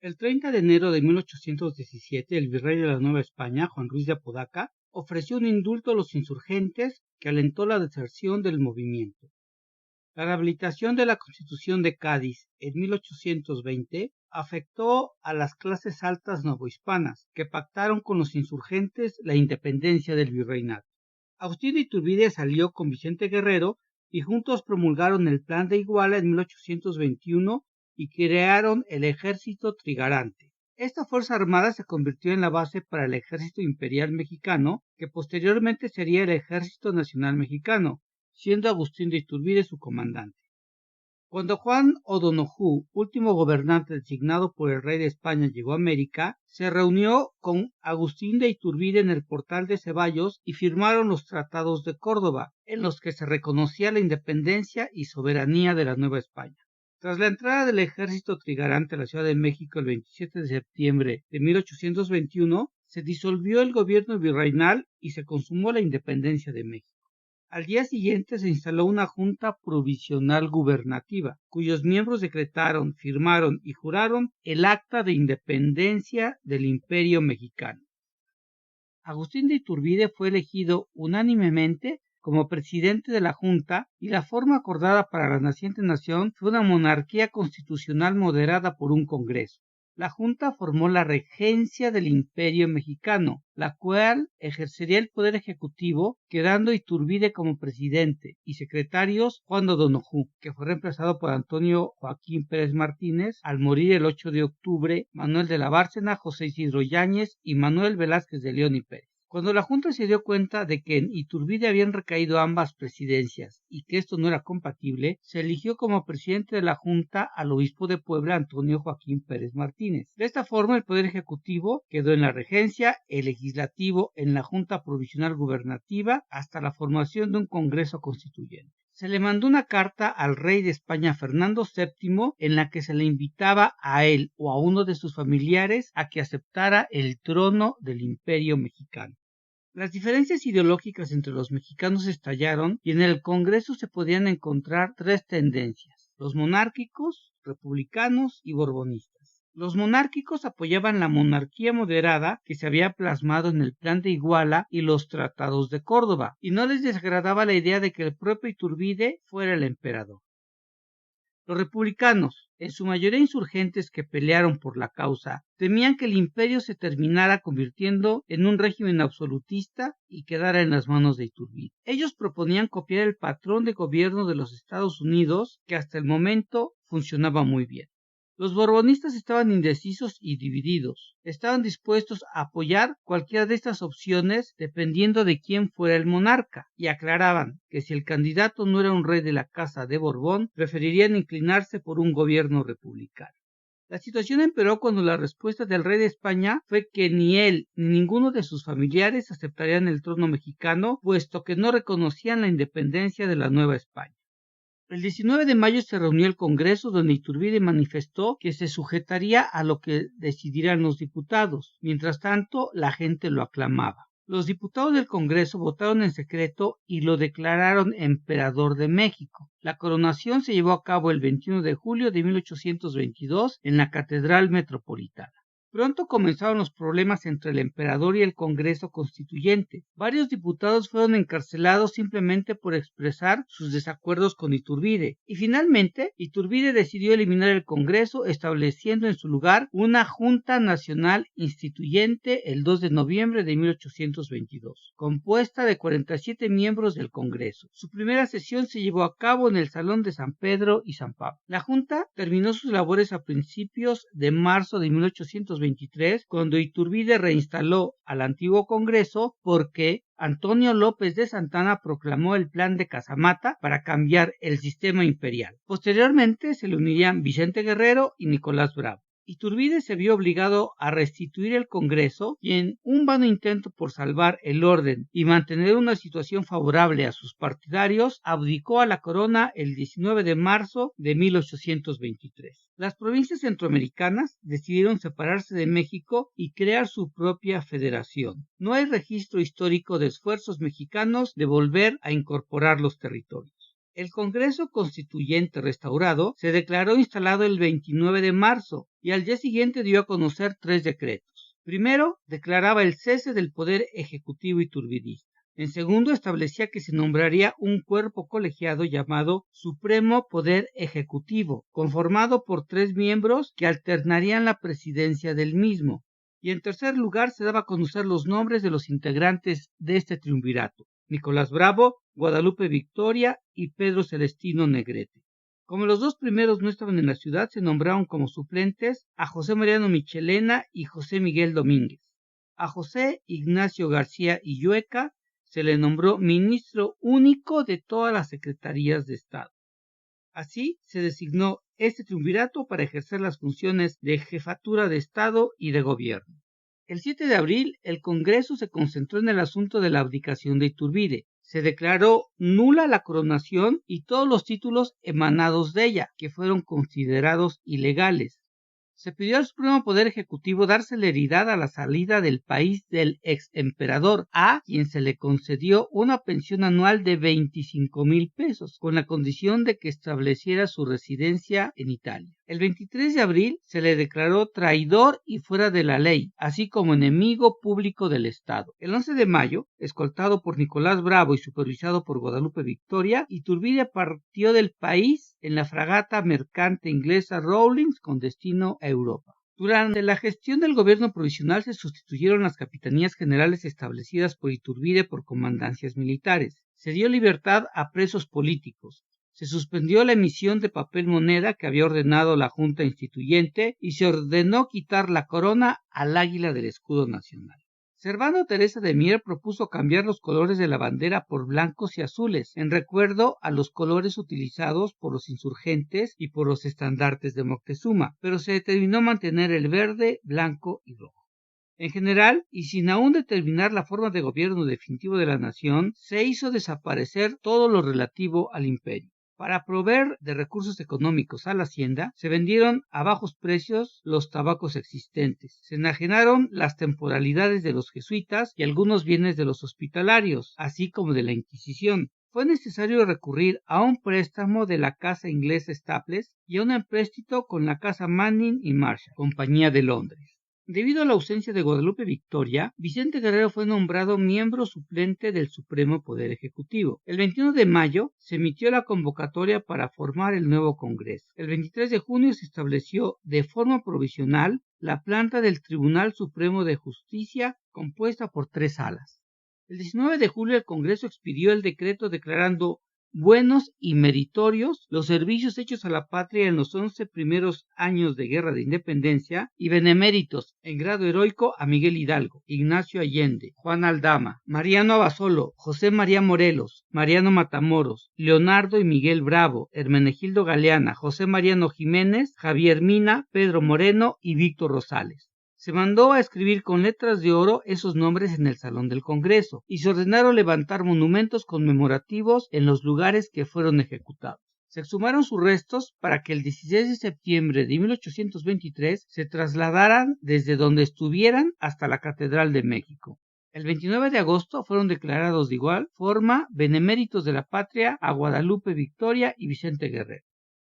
El 30 de enero de 1817, el virrey de la Nueva España, Juan Ruiz de Apodaca, ofreció un indulto a los insurgentes que alentó la deserción del movimiento. La rehabilitación de la Constitución de Cádiz en 1820 afectó a las clases altas novohispanas, que pactaron con los insurgentes la independencia del virreinato. Agustín de Iturbide salió con Vicente Guerrero y juntos promulgaron el Plan de Iguala en 1821 y crearon el Ejército Trigarante. Esta fuerza armada se convirtió en la base para el Ejército Imperial Mexicano, que posteriormente sería el Ejército Nacional Mexicano, siendo Agustín de Iturbide su comandante. Cuando Juan O'Donoghue, último gobernante designado por el rey de España, llegó a América, se reunió con Agustín de Iturbide en el Portal de Ceballos y firmaron los Tratados de Córdoba, en los que se reconocía la independencia y soberanía de la Nueva España. Tras la entrada del ejército trigarante a la Ciudad de México el 27 de septiembre de 1821, se disolvió el gobierno virreinal y se consumó la independencia de México. Al día siguiente se instaló una junta provisional gubernativa, cuyos miembros decretaron, firmaron y juraron el Acta de Independencia del Imperio Mexicano. Agustín de Iturbide fue elegido unánimemente como presidente de la Junta y la forma acordada para la naciente nación fue una monarquía constitucional moderada por un Congreso. La Junta formó la regencia del Imperio Mexicano, la cual ejercería el poder ejecutivo, quedando Iturbide como presidente y secretarios Juan O'Donoghue, que fue reemplazado por Antonio Joaquín Pérez Martínez al morir el 8 de octubre, Manuel de la Bárcena, José Isidro Yáñez y Manuel Velázquez de León y Pérez. Cuando la Junta se dio cuenta de que en Iturbide habían recaído ambas presidencias y que esto no era compatible, se eligió como presidente de la Junta al obispo de Puebla, Antonio Joaquín Pérez Martínez. De esta forma, el Poder Ejecutivo quedó en la regencia, el Legislativo en la Junta Provisional Gubernativa, hasta la formación de un Congreso Constituyente. Se le mandó una carta al rey de España Fernando VII en la que se le invitaba a él o a uno de sus familiares a que aceptara el trono del Imperio Mexicano. Las diferencias ideológicas entre los mexicanos estallaron y en el Congreso se podían encontrar tres tendencias: los monárquicos, republicanos y borbonistas. Los monárquicos apoyaban la monarquía moderada que se había plasmado en el Plan de Iguala y los Tratados de Córdoba, y no les desagradaba la idea de que el propio Iturbide fuera el emperador. Los republicanos, en su mayoría insurgentes que pelearon por la causa, temían que el imperio se terminara convirtiendo en un régimen absolutista y quedara en las manos de Iturbide. Ellos proponían copiar el patrón de gobierno de los Estados Unidos, que hasta el momento funcionaba muy bien. Los borbonistas estaban indecisos y divididos. Estaban dispuestos a apoyar cualquiera de estas opciones dependiendo de quién fuera el monarca, y aclaraban que si el candidato no era un rey de la casa de Borbón, preferirían inclinarse por un gobierno republicano. La situación empeoró cuando la respuesta del rey de España fue que ni él ni ninguno de sus familiares aceptarían el trono mexicano, puesto que no reconocían la independencia de la Nueva España. El 19 de mayo se reunió el Congreso, donde Iturbide manifestó que se sujetaría a lo que decidieran los diputados. Mientras tanto, la gente lo aclamaba. Los diputados del Congreso votaron en secreto y lo declararon emperador de México. La coronación se llevó a cabo el 21 de julio de 1822 en la Catedral Metropolitana. Pronto comenzaron los problemas entre el emperador y el Congreso Constituyente. Varios diputados fueron encarcelados simplemente por expresar sus desacuerdos con Iturbide, y finalmente Iturbide decidió eliminar el Congreso, estableciendo en su lugar una Junta Nacional Instituyente el 2 de noviembre de 1822, compuesta de 47 miembros del Congreso. Su primera sesión se llevó a cabo en el Salón de San Pedro y San Pablo. La Junta terminó sus labores a principios de marzo de 1823, cuando Iturbide reinstaló al antiguo Congreso porque Antonio López de Santana proclamó el Plan de Casamata para cambiar el sistema imperial. Posteriormente se le unirían Vicente Guerrero y Nicolás Bravo. Iturbide se vio obligado a restituir el Congreso y en un vano intento por salvar el orden y mantener una situación favorable a sus partidarios, abdicó a la corona el 19 de marzo de 1823. Las provincias centroamericanas decidieron separarse de México y crear su propia federación. No hay registro histórico de esfuerzos mexicanos de volver a incorporar los territorios. El Congreso Constituyente restaurado se declaró instalado el 29 de marzo y al día siguiente dio a conocer 3 decretos. Primero, declaraba el cese del poder ejecutivo iturbidista. En segundo, establecía que se nombraría un cuerpo colegiado llamado Supremo Poder Ejecutivo, conformado por 3 miembros que alternarían la presidencia del mismo. Y en tercer lugar, se daba a conocer los nombres de los integrantes de este triunvirato: Nicolás Bravo, Guadalupe Victoria y Pedro Celestino Negrete. Como los 2 primeros no estaban en la ciudad, se nombraron como suplentes a José Mariano Michelena y José Miguel Domínguez. A José Ignacio García Illueca se le nombró ministro único de todas las secretarías de Estado. Así se designó este triunvirato para ejercer las funciones de jefatura de Estado y de gobierno. El 7 de abril, el Congreso se concentró en el asunto de la abdicación de Iturbide. Se declaró nula la coronación y todos los títulos emanados de ella, que fueron considerados ilegales. Se pidió al Supremo Poder Ejecutivo dar celeridad a la salida del país del ex emperador, a quien se le concedió una pensión anual de 25,000 pesos, con la condición de que estableciera su residencia en Italia. El 23 de abril se le declaró traidor y fuera de la ley, así como enemigo público del Estado. El 11 de mayo, escoltado por Nicolás Bravo y supervisado por Guadalupe Victoria, Iturbide partió del país en la fragata mercante inglesa Rawlins con destino a Europa. Durante la gestión del gobierno provisional se sustituyeron las capitanías generales establecidas por Iturbide por comandancias militares. Se dio libertad a presos políticos. Se suspendió la emisión de papel moneda que había ordenado la Junta Instituyente y se ordenó quitar la corona al águila del escudo nacional. Servando Teresa de Mier propuso cambiar los colores de la bandera por blancos y azules, en recuerdo a los colores utilizados por los insurgentes y por los estandartes de Moctezuma, pero se determinó mantener el verde, blanco y rojo. En general, y sin aún determinar la forma de gobierno definitivo de la nación, se hizo desaparecer todo lo relativo al imperio. Para proveer de recursos económicos a la hacienda, se vendieron a bajos precios los tabacos existentes. Se enajenaron las temporalidades de los jesuitas y algunos bienes de los hospitalarios, así como de la Inquisición. Fue necesario recurrir a un préstamo de la casa inglesa Staples y a un empréstito con la casa Manning y Marshall, Compañía de Londres. Debido a la ausencia de Guadalupe Victoria, Vicente Guerrero fue nombrado miembro suplente del Supremo Poder Ejecutivo. El 21 de mayo se emitió la convocatoria para formar el nuevo Congreso. El 23 de junio se estableció de forma provisional la planta del Tribunal Supremo de Justicia, compuesta por 3 salas. El 19 de julio el Congreso expidió el decreto declarando buenos y meritorios los servicios hechos a la patria en los 11 primeros años de Guerra de Independencia y beneméritos en grado heroico a Miguel Hidalgo, Ignacio Allende, Juan Aldama, Mariano Abasolo, José María Morelos, Mariano Matamoros, Leonardo y Miguel Bravo, Hermenegildo Galeana, José Mariano Jiménez, Javier Mina, Pedro Moreno y Víctor Rosales. Se mandó a escribir con letras de oro esos nombres en el Salón del Congreso y se ordenaron levantar monumentos conmemorativos en los lugares que fueron ejecutados. Se exhumaron sus restos para que el 16 de septiembre de 1823 se trasladaran desde donde estuvieran hasta la Catedral de México. El 29 de agosto fueron declarados de igual forma beneméritos de la patria a Guadalupe Victoria y Vicente Guerrero.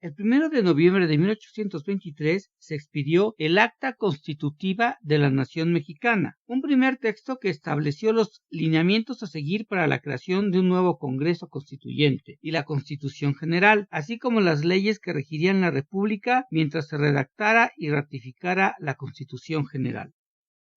El 1 de noviembre de 1823 se expidió el Acta Constitutiva de la Nación Mexicana, un primer texto que estableció los lineamientos a seguir para la creación de un nuevo Congreso Constituyente y la Constitución General, así como las leyes que regirían la República mientras se redactara y ratificara la Constitución General.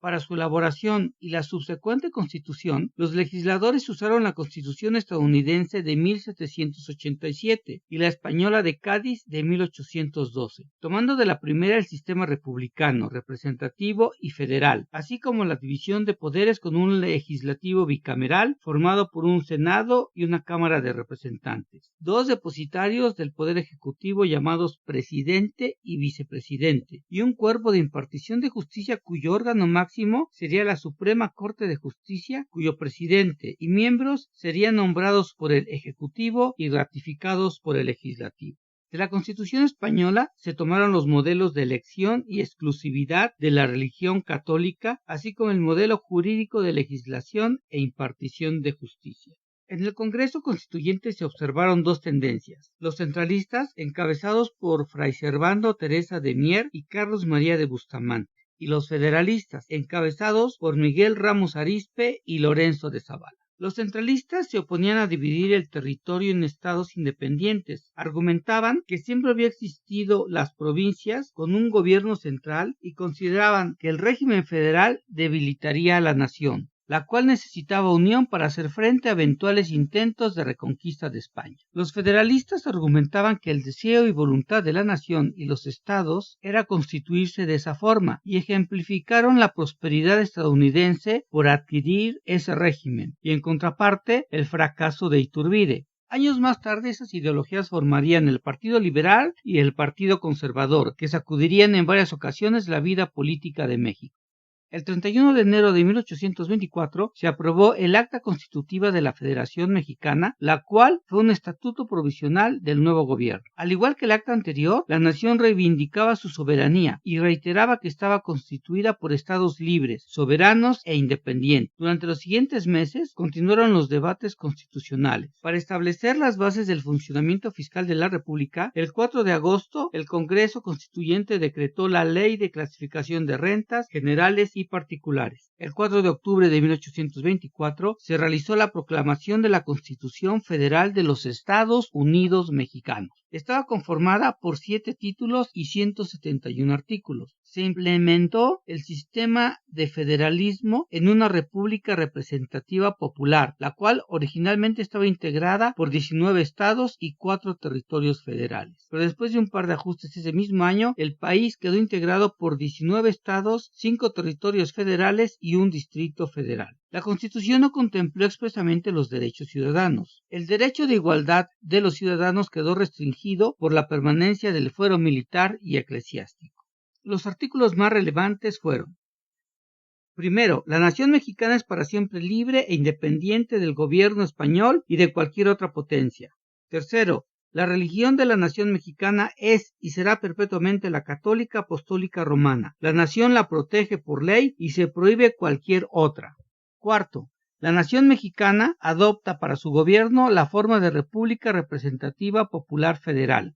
Para su elaboración y la subsecuente Constitución, los legisladores usaron la Constitución estadounidense de 1787 y la española de Cádiz de 1812, tomando de la primera el sistema republicano, representativo y federal, así como la división de poderes con un legislativo bicameral formado por un Senado y una Cámara de Representantes, 2 depositarios del Poder Ejecutivo llamados presidente y vicepresidente, y un cuerpo de impartición de justicia cuyo órgano máximo sería la Suprema Corte de Justicia, cuyo presidente y miembros serían nombrados por el Ejecutivo y ratificados por el Legislativo. De la Constitución española se tomaron los modelos de elección y exclusividad de la religión católica, así como el modelo jurídico de legislación e impartición de justicia. En el Congreso Constituyente se observaron dos tendencias: los centralistas, encabezados por Fray Servando Teresa de Mier y Carlos María de Bustamante, y los federalistas, encabezados por Miguel Ramos Arizpe y Lorenzo de Zavala. Los centralistas se oponían a dividir el territorio en estados independientes. Argumentaban que siempre había existido las provincias con un gobierno central y consideraban que el régimen federal debilitaría a la nación, la cual necesitaba unión para hacer frente a eventuales intentos de reconquista de España. Los federalistas argumentaban que el deseo y voluntad de la nación y los estados era constituirse de esa forma, y ejemplificaron la prosperidad estadounidense por adquirir ese régimen, y en contraparte el fracaso de Iturbide. Años más tarde esas ideologías formarían el Partido Liberal y el Partido Conservador, que sacudirían en varias ocasiones la vida política de México. El 31 de enero de 1824 se aprobó el Acta Constitutiva de la Federación Mexicana, la cual fue un estatuto provisional del nuevo gobierno. Al igual que el acta anterior, la nación reivindicaba su soberanía y reiteraba que estaba constituida por estados libres, soberanos e independientes. Durante los siguientes meses continuaron los debates constitucionales. Para establecer las bases del funcionamiento fiscal de la República, el 4 de agosto el Congreso Constituyente decretó la Ley de Clasificación de Rentas Generales y Particulares. El 4 de octubre de 1824 se realizó la proclamación de la Constitución Federal de los Estados Unidos Mexicanos. Estaba conformada por 7 títulos y 171 artículos. Se implementó el sistema de federalismo en una república representativa popular, la cual originalmente estaba integrada por 19 estados y 4 territorios federales. Pero después de un par de ajustes ese mismo año, el país quedó integrado por 19 estados, 5 territorios federales y un distrito federal. La Constitución no contempló expresamente los derechos ciudadanos. El derecho de igualdad de los ciudadanos quedó restringido por la permanencia del fuero militar y eclesiástico. Los artículos más relevantes fueron: primero, la nación mexicana es para siempre libre e independiente del gobierno español y de cualquier otra potencia. Tercero, la religión de la nación mexicana es y será perpetuamente la católica apostólica romana. La nación la protege por ley y se prohíbe cualquier otra. Cuarto, la nación mexicana adopta para su gobierno la forma de República Representativa Popular Federal.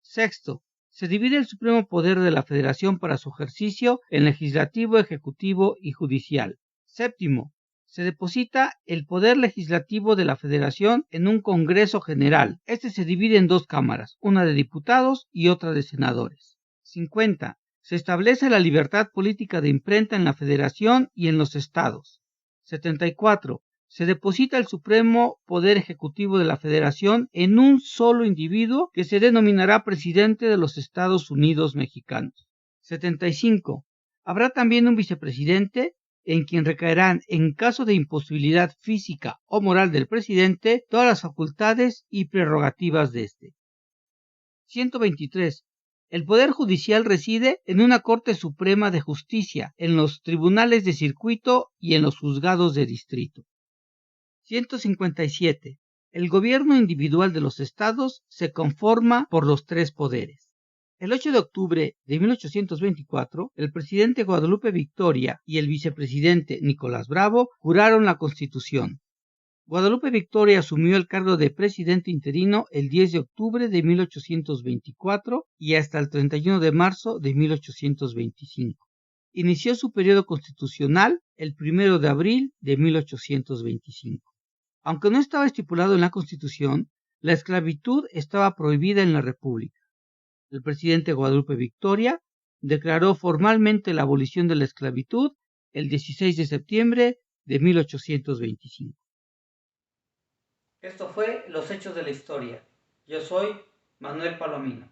Sexto, se divide el supremo poder de la Federación para su ejercicio en legislativo, ejecutivo y judicial. Séptimo, se deposita el poder legislativo de la Federación en un Congreso General. Este se divide en 2 cámaras, una de diputados y otra de senadores. 50. Se establece la libertad política de imprenta en la Federación y en los estados. 74. Se deposita el supremo poder ejecutivo de la Federación en un solo individuo que se denominará presidente de los Estados Unidos Mexicanos. 75. Habrá también un vicepresidente en quien recaerán, en caso de imposibilidad física o moral del presidente, todas las facultades y prerrogativas de éste. 123. El Poder Judicial reside en una Corte Suprema de Justicia, en los tribunales de circuito y en los juzgados de distrito. 157. El gobierno individual de los estados se conforma por los 3 poderes. El 8 de octubre de 1824, el presidente Guadalupe Victoria y el vicepresidente Nicolás Bravo juraron la Constitución. Guadalupe Victoria asumió el cargo de presidente interino el 10 de octubre de 1824 y hasta el 31 de marzo de 1825. Inició su periodo constitucional el 1 de abril de 1825. Aunque no estaba estipulado en la Constitución, la esclavitud estaba prohibida en la República. El presidente Guadalupe Victoria declaró formalmente la abolición de la esclavitud el 16 de septiembre de 1825. Esto fue Los Hechos de la Historia. Yo soy Manuel Palomino.